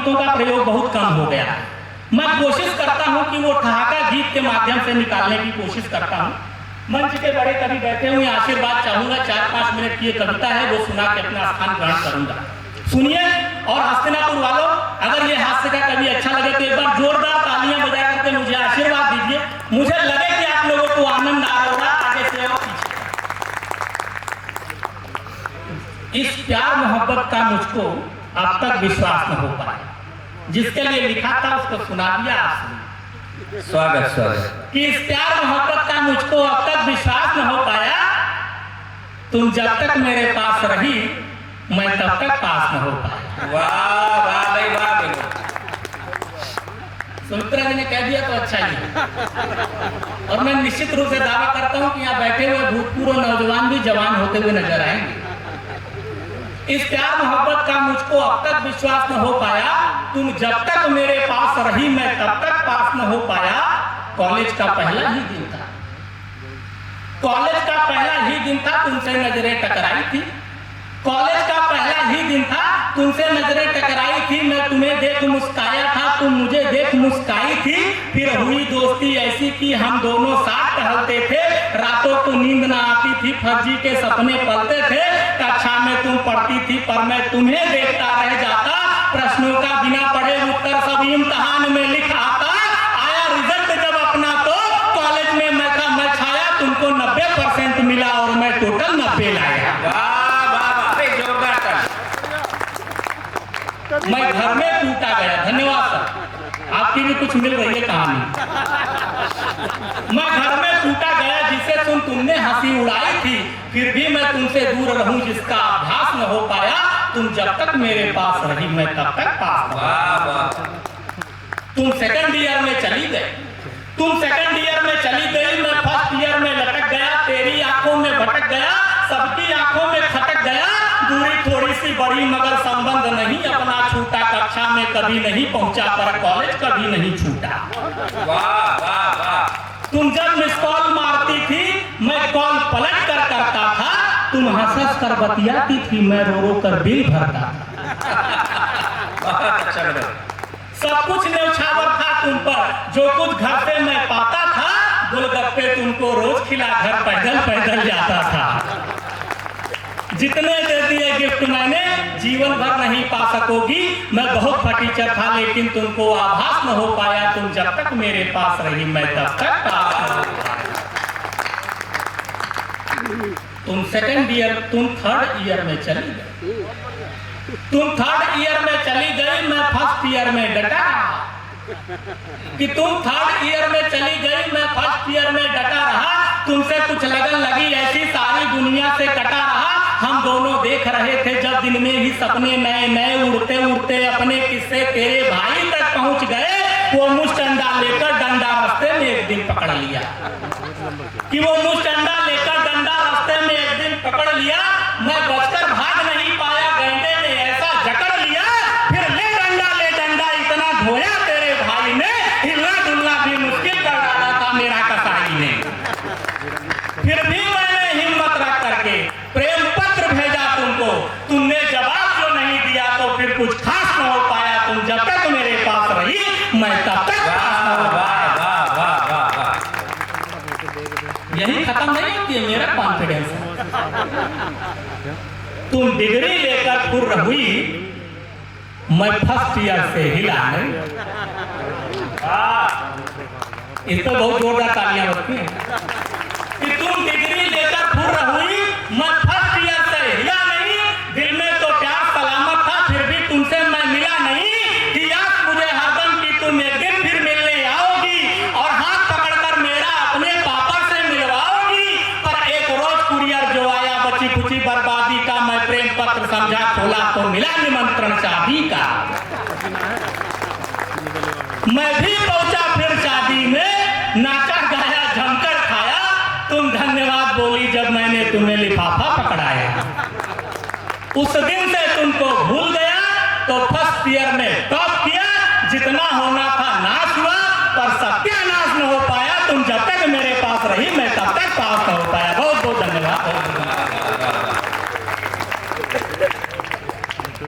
शब्दों का प्रयोग बहुत कम हो गया है। मैं कोशिश करता हूं कि वो ठहाका गीत के माध्यम से निकालने की कोशिश करता हूं। मंच के बड़े कवि बैठे हुए, आशीर्वाद चाहूंगा। 4-5 मिनट की कविता है, वो सुना के अपना स्थान ग्रहण करूंगा। सुनिए। और हस्तिनापुर वालों, अगर ये हास्य का कवि अच्छा लगे तो एक बार जोरदार तालियां बजा करके मुझे आशीर्वाद दीजिए। मुझे लगे कि आप लोगों को आनंद आ रहा होगा आगे से और पीछे। इस प्यार मोहब्बत का मुझको अब तक विश्वास न हो पाया। जिसके लिए लिखा था उसको सुना दिया आपने। स्वागत स्वागत। कि इस प्यार मोहब्बत का मुझको अब तक विश्वास न हो पाया। तुम जब तक मेरे पास रही मैं तब तक पास न हो पाया। वाह वाह भाई वाह। सुमित्रा जी ने कह दिया तो अच्छा ही है। और मैं निश्चित रूप से दावा करता हूं कि यहाँ बैठे हुए भूतपूर्व नौजवान भी जवान होते हुए नजर आएंगे। इस प्यार मोहब्बत का मुझको अब तक विश्वास न हो पाया। तुम जब तक मेरे पास रही मैं तब तक पास न हो पाया। कॉलेज का पहला ही दिन था। कॉलेज का पहला ही दिन था, तुमसे नजरें टकराई थी। कॉलेज का पहला ही दिन था, तुमसे नजरें टकराई थी। मैं तुम्हें देख मुस्काया था, तुम मुझे देख मुस्काई थी। फिर हुई दोस्ती ऐसी कि हम दोनों साथ टहलते थे। रातों को नींद न आती थी, फर्जी के सपने पलते थे। कक्षा में तुम पढ़ती थी पर मैं तुम्हें देखता रह जाता। प्रश्नों का बिना पढ़े उत्तर सब इम्तिहान में लिखा आता। आया रिजल्ट जब अपना तो कॉलेज में मैं था मैं छाया। तुमको 90% मिला और मैं टोटल 90 लाया। मैं घर में टूटा गया। धन्यवाद सर, आपकी भी कुछ मिल रही है कहानी। मैं घर में टूटा गया जिसे तुमने हंसी उड़ाई थी। फिर भी मैं तुमसे दूर रहूं जिसका आभास न हो पाया। तुम जब तक मेरे पास रही मैं तब तक पास रहा। तुम सेकंड ईयर में चली गई। तुम सेकंड ईयर में चली गई, मैं फर्स्ट ईयर में लटक गया। तेरी आंखों में भटक गया, सबकी आंखों में खटक गया। दूरी थोड़ी सी बड़ी मगर संबंध नहीं अपना छूटा। कक्षा में कभी नहीं पहुंचा पर कॉलेज कभी नहीं छूटा। वाह वाह वाह। तुम जब मिस कॉल मारती थी मैं कॉल पलट कर करता था। तुम हंस कर बतियाती थी, मैं रो रो कर बिल भरता था। सब कुछ न्यौछावर था तुम पर, जो कुछ घर पे मैं पाता था। गोलगप्पे तुमको रोज खिला घर पैदल पैदल जाता था। जितने दे दिए गिफ्ट मैंने जीवन भर नहीं पा सकोगी। मैं बहुत फटीचर था लेकिन तुमको आभास न हो पाया। तुम जब तक मेरे पास रही मैं तब तक पास न हो पाया। तुम सेकंड ईयर, तुम थर्ड ईयर में चली गई। तुम थर्ड ईयर में चली गई, मैं फर्स्ट ईयर में डटा। कि तुम थर्ड ईयर में चली गई, मैं फर्स्ट ईयर में डटा रहा। तुमसे कुछ लगन लगी ऐसी सारी दुनिया से कटा रहा। हम दोनों देख रहे थे जब दिन में ही सपने नए नए। उड़ते उड़ते अपने किस्से तेरे भाई तक पहुंच गए। वो मुझडंडा लेकर डंडा रास्ते में एक दिन पकड़ लिया। कि वो मुझडंडा लेकर डंडा रास्ते में एक दिन पकड़ लिया। मैं बचकर भाग नहीं पाया, गैंडे ने ऐसा जकड़ लिया। फिर ले डंडा इतना धोया तेरे भाई ने। हिलना डुलना भी मुश्किल कर डाला था मेरा कसाई ने। फिर भी मैंने हिम्मत रख करके प्रेम पत्र भेजा तुमको। तुमने जवाब जो नहीं दिया तो फिर कुछ खास न हो पाया। तुम जब तक मेरे पास रही मैं तब तक पास न हो पाया। यही खत्म नहीं होती है मेरा कॉन्फिडेंस। तुम डिग्री लेकर फुर्र हुई, मैं फर्स्ट ईयर से हिला नहीं। इस पर बहुत जोरदार तालियां बजती हैं। कि तुम डिग्री लेकर फुर्र हुई, मैं फर्स्ट ईयर से हिला नहीं। दिल में तो प्यार सलामत था फिर भी तुमसे मैं मिला नहीं। कि याद मुझे हरदम कि तुम एक दिन फिर मिलने आओगी और हाथ पकड़कर मेरा अपने पापा से मिलवाओगी। पर एक रोज कुरियर जो आया बची खुची बर्बादी का। मैं प्रेम पत्र समझा खोला तो मिला निमंत्रण शादी का। मैं भी पहुंचा फिर शादी में, नाचा गाया जमकर खाया। तुम धन्यवाद बोली जब मैंने तुम्हें लिफाफा पकड़ाया। उस दिन से तुमको भूल गया तो फर्स्ट ईयर में टॉप किया। जितना होना था नाश हुआ पर सत्यानाश न हो पाया। तुम जब तक मेरे पास रही मैं तब तक पास न हो पाया। बहुत बहुत धन्यवाद।